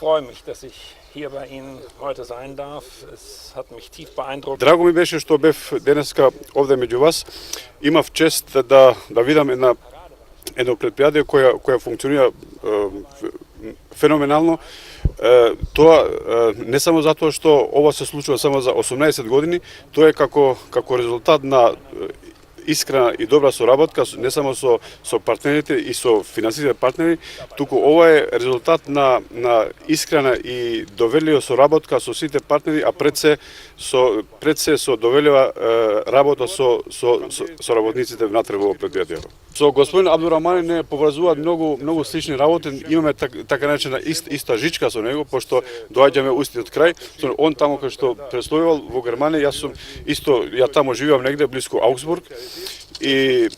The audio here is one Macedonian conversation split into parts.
freue mich, dass ich hier bei Ihnen heute sein darf. Es hat mich tief beeindruckt. Драго ми беше што бев денеска овде меѓу вас. Имав чест да видам едно предпријатие која функционира феноменално. Тоа не само затоа што ова се случува само за 18 години, тоа е како резултат на искрена и добра соработка не само со партнерите и со финансиските партнери, туку ова е резултат на искрена и доверлива соработка со сите партнери, а пред се со доверлива работа со работниците внатре во предпријатието. Со господин Абдурамани не поврзуваат многу слични работи, имаме така наречена иста жичка со него, пошто доаѓаме устиот крај. Он таму кај што пресловувал во Германија, ја таму живеам негде блиску Аугсбург и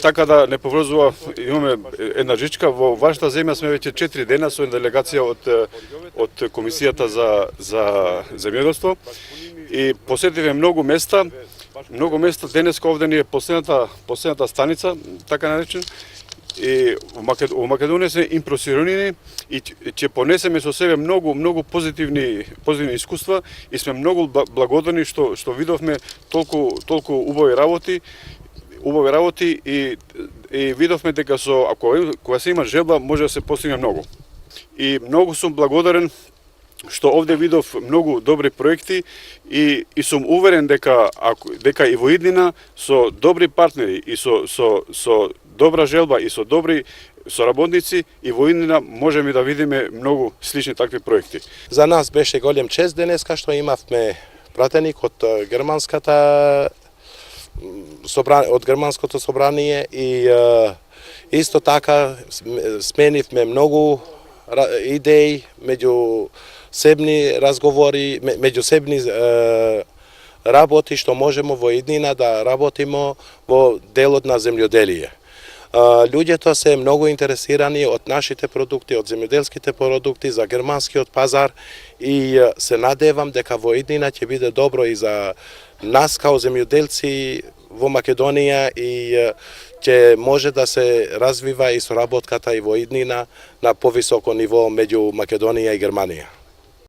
така да не поврзува, имаме една жичка. Во вашата земја сме веќе 4 дена со делегација од Комисијата за земјоделство и посетивме многу места. Денеска овде ни е последната станица, така наречен. И во Македонија се импресионирани и ќе понесеме со себе многу позитивни искуства и сме многу благодарни што видовме толку убави работи и видовме дека кога се има желба може да се постигне многу. И многу сум благодарен што овде видов многу добри проекти и сум уверен дека и во иднина со добри партнери и со добра желба и со добри соработници и во иднина можеме да видиме многу слични такви проекти. За нас беше голем чест денеска што имавме пратеник од германското собрание и исто така сменивме многу идеи, меѓусебни разговори, меѓусебни работи што можеме во иднина да работиме во делот на земјоделие. Луѓето се многу интересирани од нашите продукти, од земјоделските продукти за германскиот пазар и се надевам дека во иднина ќе биде добро и за нас као земјоделци во Македонија и ќе може да се развива и соработката и во иднина на повисоко ниво меѓу Македонија и Германија.